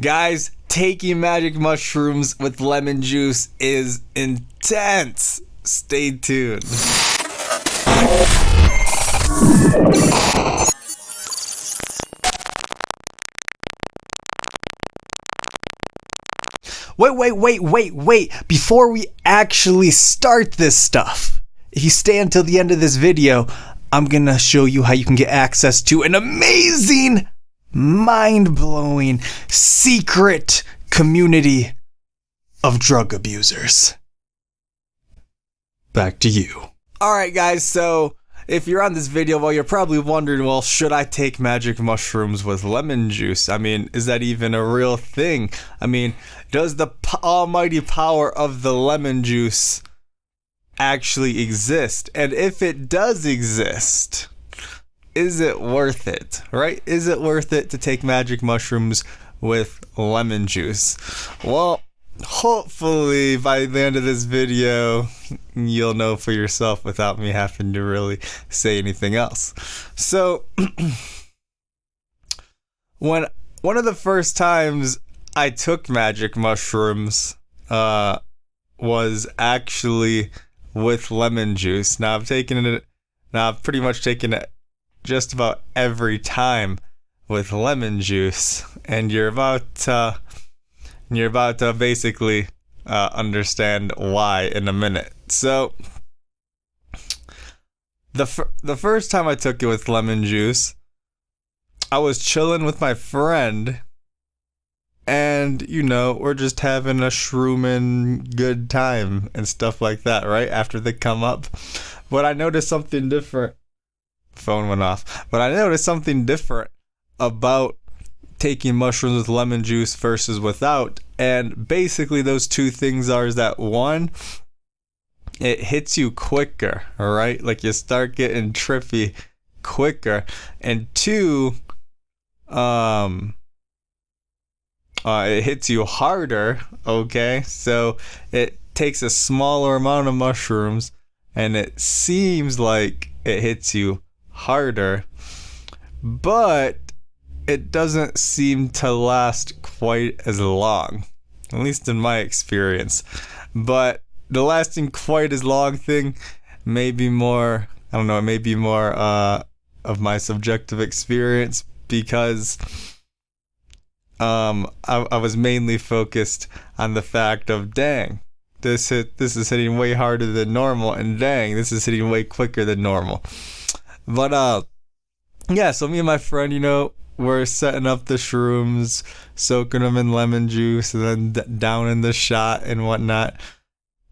Guys, taking magic mushrooms with lemon juice is intense. Stay tuned. Wait. Before we actually start this stuff, if you stay until the end of this video, I'm gonna show you how you can get access to an amazing, mind-blowing, secret community of drug abusers. Back to you. Alright guys, so if you're on this video, well, you're probably wondering, well, should I take magic mushrooms with lemon juice? I mean, is that even a real thing? I mean, does the almighty power of the lemon juice actually exist? And if it does exist, is it worth it, right? Is it worth it to take magic mushrooms with lemon juice? Well, hopefully by the end of this video, you'll know for yourself without me having to really say anything else. So, one of the first times I took magic mushrooms was actually with lemon juice. Now I've pretty much taken it just about every time with lemon juice, and you're about to basically understand why in a minute. So the first time I took it with lemon juice, I was chilling with my friend, and we're just having a shrooming good time and stuff like that, right? After they come up. But I noticed something different. Phone went off. But I noticed something different about taking mushrooms with lemon juice versus without. And basically those two things is that one, it hits you quicker, all right? Like you start getting trippy quicker. And two, it hits you harder, okay? So it takes a smaller amount of mushrooms and it seems like it hits you harder, but it doesn't seem to last quite as long, at least in my experience. But the lasting quite as long thing may be more, I don't know, it may be more of my subjective experience, because I was mainly focused on the fact of, dang, this is hitting way harder than normal, and dang, this is hitting way quicker than normal. But yeah, so me and my friend, we're setting up the shrooms, soaking them in lemon juice, and then down in the shot and whatnot.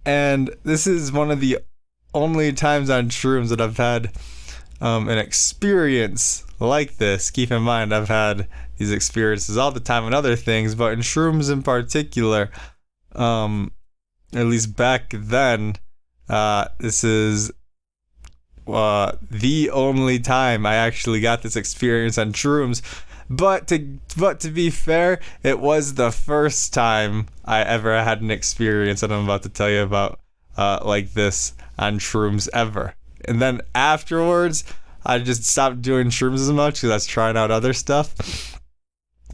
And this is one of the only times on shrooms that I've had an experience like this. Keep in mind, I've had these experiences all the time and other things, but in shrooms in particular, at least back then, this is the only time I actually got this experience on shrooms. But to be fair, it was the first time I ever had an experience that I'm about to tell you about like this on shrooms ever. And then afterwards, I just stopped doing shrooms as much because I was trying out other stuff.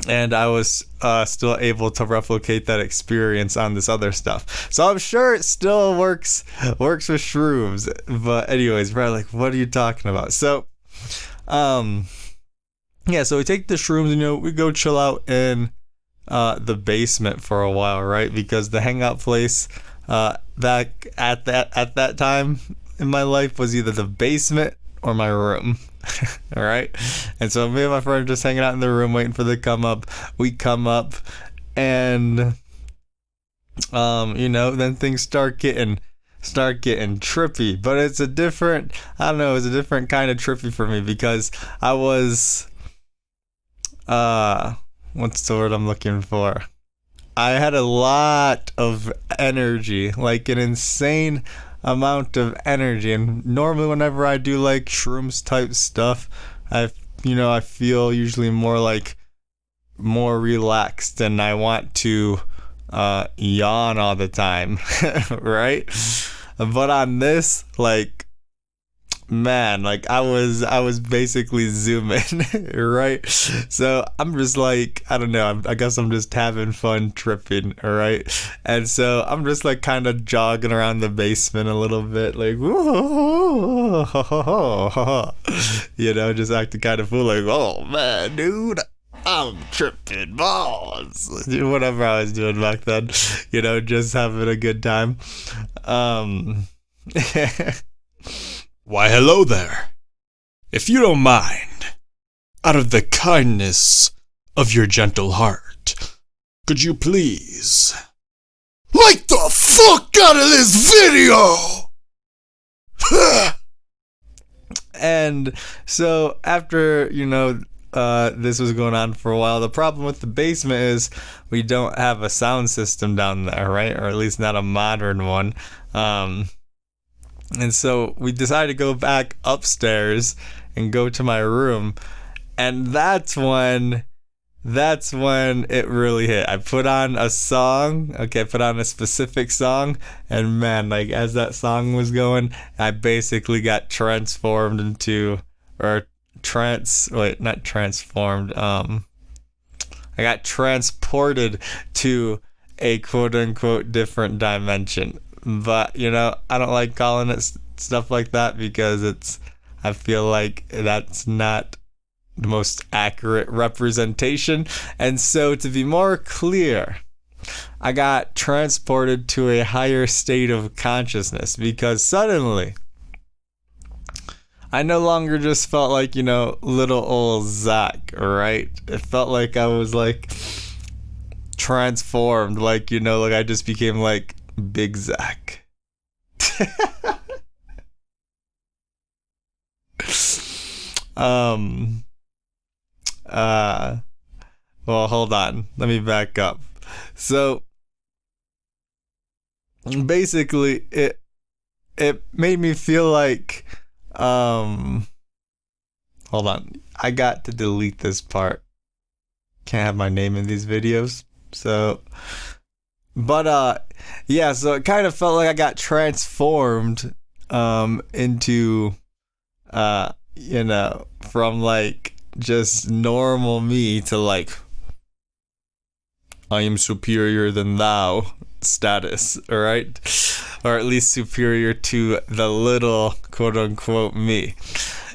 And I was still able to replicate that experience on this other stuff. So I'm sure it still works with shrooms. But anyways, Brad, like, what are you talking about? So, yeah, so we take the shrooms, we go chill out in the basement for a while, right? Because the hangout place back at that time in my life was either the basement or my room. All right. And so me and my friend are just hanging out in the room waiting for the come up. We come up and then things start getting trippy. But it's a different kind of trippy for me, because I was what's the word I'm looking for? I had a lot of energy, like an insane amount of energy, and normally whenever I do like shrooms type stuff, I feel usually more relaxed, and I want to yawn all the time, right? But on this, like, man, like I was basically zooming, right? So I'm just like, I don't know, I guess I'm just having fun tripping, all right? And so I'm just like kind of jogging around the basement a little bit, like, whoa, just acting kind of fool, like, oh man, dude, I'm tripping balls. Whatever I was doing back then, just having a good time. Why, hello there. If you don't mind, out of the kindness of your gentle heart, could you please like the fuck out of this video? And so after, this was going on for a while, the problem with the basement is we don't have a sound system down there, right? Or at least not a modern one. And so we decided to go back upstairs and go to my room. And that's when it really hit. I put on a song. Okay, I put on a specific song. And man, like as that song was going, I basically got transformed into, I got transported to a quote unquote different dimension. But, I don't like calling it stuff like that because I feel like that's not the most accurate representation. And so to be more clear, I got transported to a higher state of consciousness because suddenly I no longer just felt like, little old Zach, right? It felt like I was like transformed, like, like I just became like Big Zach. Well, hold on. Let me back up. So basically it made me feel like hold on. I got to delete this part. Can't have my name in these videos. So yeah, so it kind of felt like I got transformed into from like just normal me to like I am superior than thou status, all right? Or at least superior to the little quote unquote me.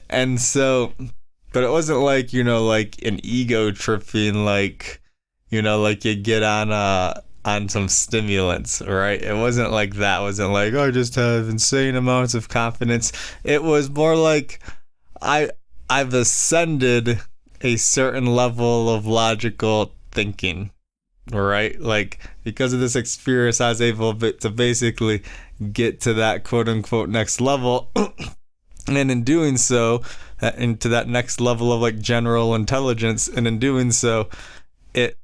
And so, but it wasn't like, like an ego tripping, like, like you get on some stimulants, right? It wasn't like that. It wasn't like, I just have insane amounts of confidence. It was more like I've ascended a certain level of logical thinking, right? Like because of this experience, I was able to basically get to that quote unquote next level. And in doing so, into that next level of like general intelligence, and in doing so, it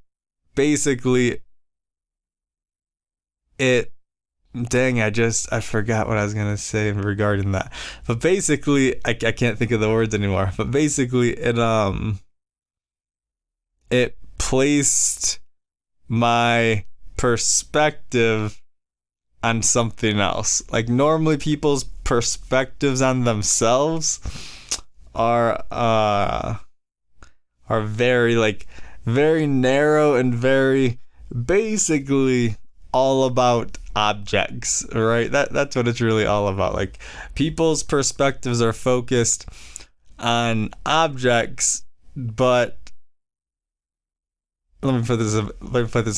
basically I forgot what I was gonna say regarding that. But basically, I can't think of the words anymore. But basically, it placed my perspective on something else. Like normally, people's perspectives on themselves are very narrow and very basically all about objects, right? That's what it's really all about. Like people's perspectives are focused on objects, but let me put this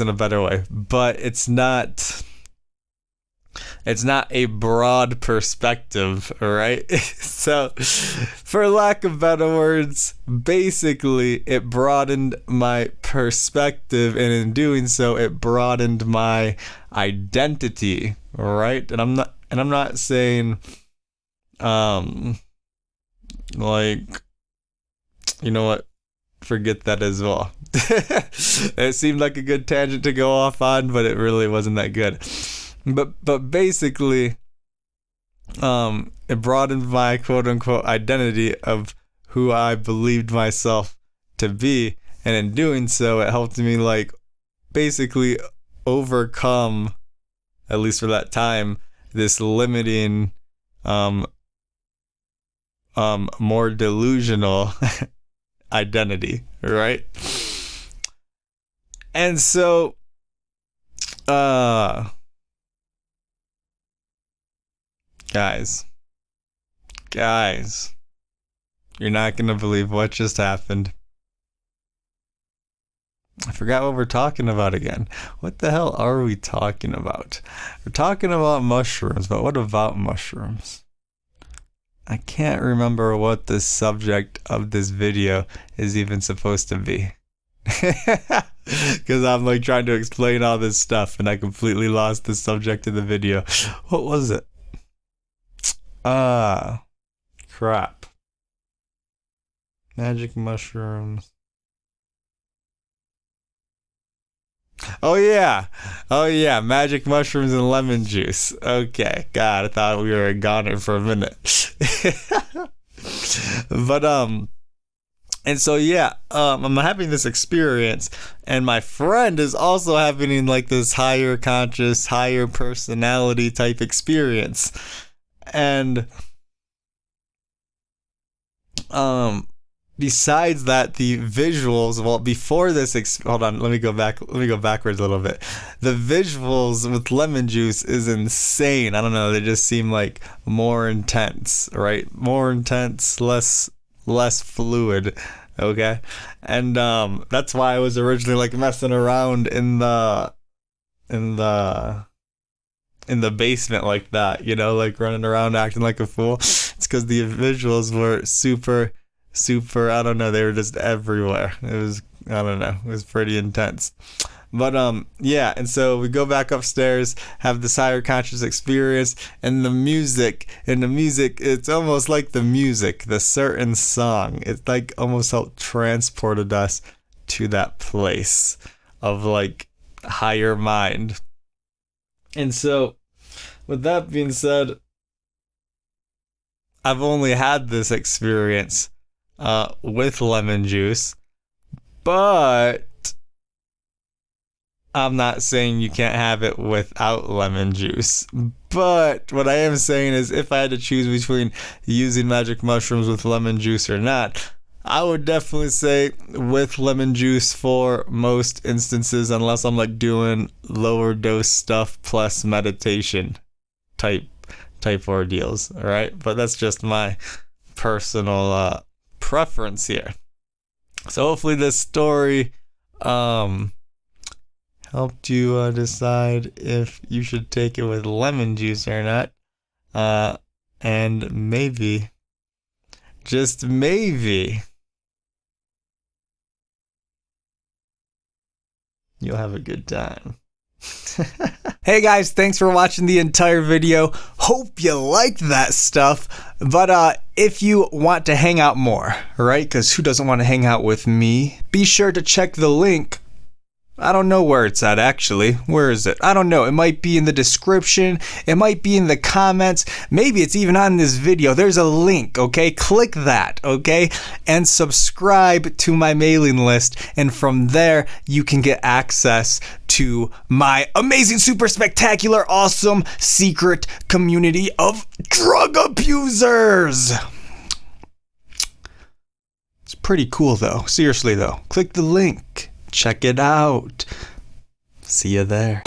in a better way. But it's not a broad perspective, right? So, for lack of better words, basically it broadened my perspective, and in doing so, it broadened my identity, right? And I'm not saying, like, you know what? Forget that as well. It seemed like a good tangent to go off on, but it really wasn't that good. But basically, it broadened my quote unquote identity of who I believed myself to be, and in doing so, it helped me like basically overcome, at least for that time, this limiting more delusional identity, right? And so guys, you're not gonna believe what just happened. I forgot what we're talking about again. What the hell are we talking about? We're talking about mushrooms, but what about mushrooms? I can't remember what the subject of this video is even supposed to be. Because I'm like trying to explain all this stuff and I completely lost the subject of the video. What was it? Crap. Magic mushrooms. Oh yeah, magic mushrooms and lemon juice. Okay, God, I thought we were a goner for a minute. But and so yeah, I'm having this experience, and my friend is also having like this higher conscious, higher personality type experience, and besides that, the visuals, well, before this, hold on, let me go backwards a little bit. The visuals with lemon juice is insane. I don't know, they just seem like more intense, right? More intense, less fluid, okay? And that's why I was originally like messing around in the basement like that, you know, like running around acting like a fool. It's because the visuals were super, I don't know, they were just everywhere. It was, I don't know, it was pretty intense. But yeah, and so we go back upstairs, have this higher conscious experience, and the music, it's almost like the certain song, it like almost helped transported us to that place of like higher mind. And so with that being said, I've only had this experience with lemon juice, but I'm not saying you can't have it without lemon juice. But what I am saying is, if I had to choose between using magic mushrooms with lemon juice or not, I would definitely say with lemon juice for most instances, unless I'm like doing lower dose stuff plus meditation type ordeals, all right? But that's just my personal preference here. So hopefully this story helped you decide if you should take it with lemon juice or not, and maybe, just maybe, you'll have a good time. Hey guys, thanks for watching the entire video. Hope you liked that stuff. But if you want to hang out more, right? Because who doesn't want to hang out with me? Be sure to check the link. I don't know where it's at actually. Where is it? I don't know. It might be in the description. It might be in the comments. Maybe it's even on this video. There's a link, okay? Click that, okay? And subscribe to my mailing list. And from there, you can get access to my amazing, super spectacular, awesome secret community of drug abusers. It's pretty cool though. Seriously though. Click the link. Check it out. See you there.